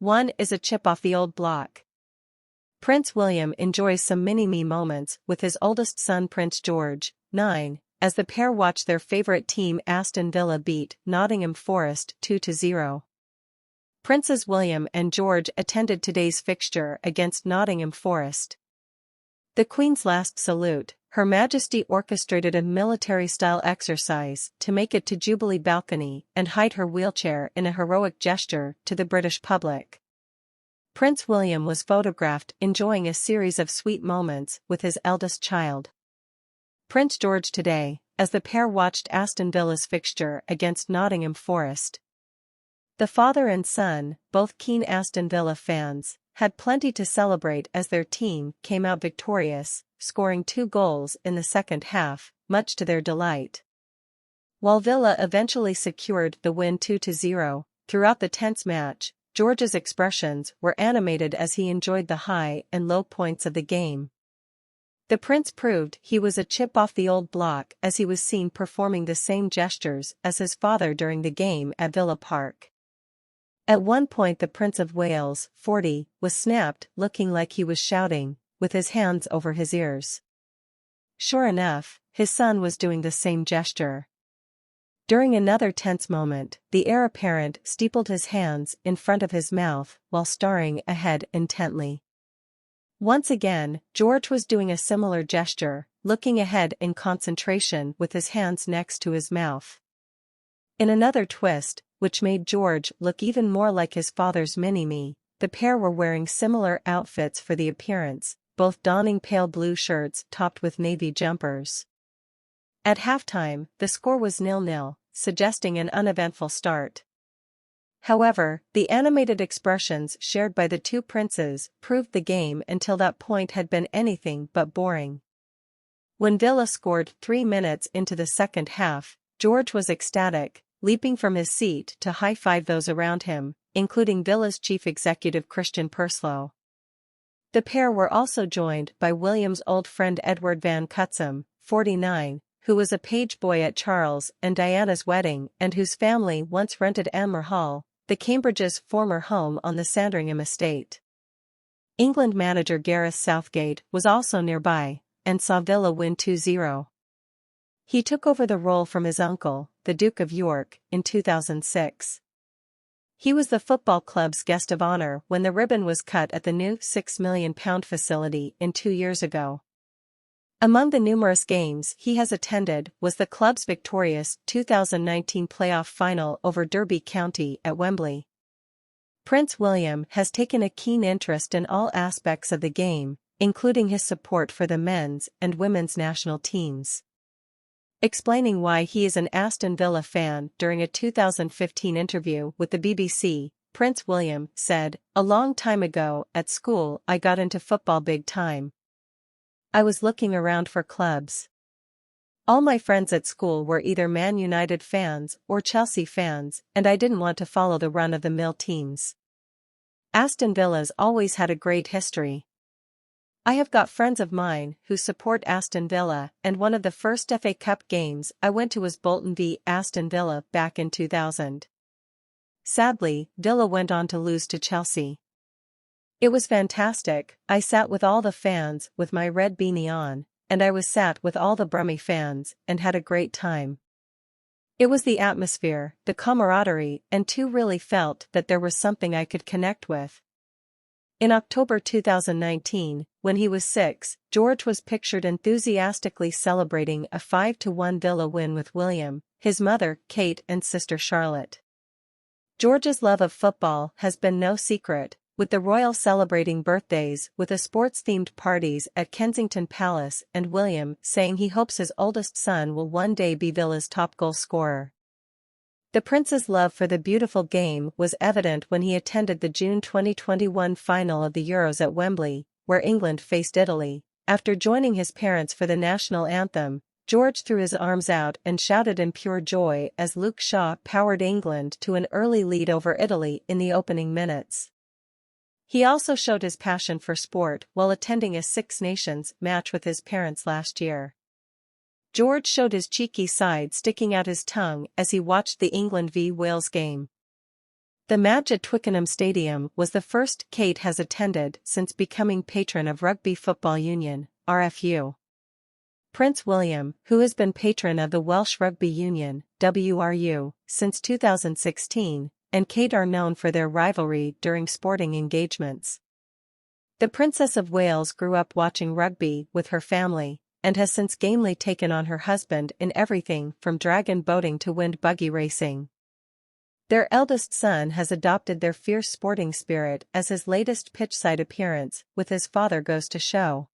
One is a chip off the old block. Prince William enjoys some mini-me moments with his oldest son Prince George, 9, as the pair watch their favorite team Aston Villa beat Nottingham Forest 2-0. Princes William and George attended today's fixture against Nottingham Forest. The Queen's last salute, Her Majesty orchestrated a military-style exercise to make it to Jubilee balcony and hide her wheelchair in a heroic gesture to the British public. Prince William was photographed enjoying a series of sweet moments with his eldest child, Prince George, today, as the pair watched Aston Villa's fixture against Nottingham Forest. The father and son, both keen Aston Villa fans, had plenty to celebrate as their team came out victorious, scoring 2 goals in the second half, much to their delight. While Villa eventually secured the win 2-0, throughout the tense match, George's expressions were animated as he enjoyed the high and low points of the game. The prince proved he was a chip off the old block as he was seen performing the same gestures as his father during the game at Villa Park. At one point the Prince of Wales, 40, was snapped, looking like he was shouting, with his hands over his ears. Sure enough, his son was doing the same gesture. During another tense moment, the heir apparent steepled his hands in front of his mouth while staring ahead intently. Once again, George was doing a similar gesture, looking ahead in concentration with his hands next to his mouth. In another twist, which made George look even more like his father's mini-me, the pair were wearing similar outfits for the appearance, both donning pale blue shirts topped with navy jumpers. At halftime, the score was 0-0, suggesting an uneventful start. However, the animated expressions shared by the two princes proved the game until that point had been anything but boring. When Villa scored 3 minutes into the second half, George was ecstatic, leaping from his seat to high-five those around him, including Villa's chief executive Christian Purslow. The pair were also joined by William's old friend Edward Van Cutsem, 49, who was a page boy at Charles and Diana's wedding and whose family once rented Amer Hall, the Cambridge's former home on the Sandringham estate. England manager Gareth Southgate was also nearby, and saw Villa win 2-0. He took over the role from his uncle, the Duke of York, in 2006. He was the football club's guest of honor when the ribbon was cut at the new £6 million facility 2 years ago. Among the numerous games he has attended was the club's victorious 2019 playoff final over Derby County at Wembley. Prince William has taken a keen interest in all aspects of the game, including his support for the men's and women's national teams. Explaining why he is an Aston Villa fan during a 2015 interview with the BBC, Prince William said, "A long time ago, at school, I got into football big time. I was looking around for clubs. All my friends at school were either Man United fans or Chelsea fans, and I didn't want to follow the run-of-the-mill teams. Aston Villa's always had a great history. I have got friends of mine who support Aston Villa, and one of the first FA Cup games I went to was Bolton v Aston Villa back in 2000. Sadly, Villa went on to lose to Chelsea. It was fantastic. I sat with all the fans with my red beanie on, and I was sat with all the Brummie fans and had a great time. It was the atmosphere, the camaraderie, and two really felt that there was something I could connect with." In October 2019, when he was 6, George was pictured enthusiastically celebrating a 5-1 Villa win with William, his mother, Kate, and sister Charlotte. George's love of football has been no secret, with the royal celebrating birthdays with a sports-themed parties at Kensington Palace and William saying he hopes his oldest son will one day be Villa's top goal scorer. The prince's love for the beautiful game was evident when he attended the June 2021 final of the Euros at Wembley, where England faced Italy. After joining his parents for the national anthem, George threw his arms out and shouted in pure joy as Luke Shaw powered England to an early lead over Italy in the opening minutes. He also showed his passion for sport while attending a Six Nations match with his parents last year. George showed his cheeky side, sticking out his tongue as he watched the England v Wales game. The match at Twickenham Stadium was the first Kate has attended since becoming patron of Rugby Football Union, RFU. Prince William, who has been patron of the Welsh Rugby Union, WRU, since 2016, and Kate are known for their rivalry during sporting engagements. The Princess of Wales grew up watching rugby with her family, and has since gamely taken on her husband in everything from dragon boating to wind buggy racing. Their eldest son has adopted their fierce sporting spirit as his latest pitchside appearance, with his father goes to show.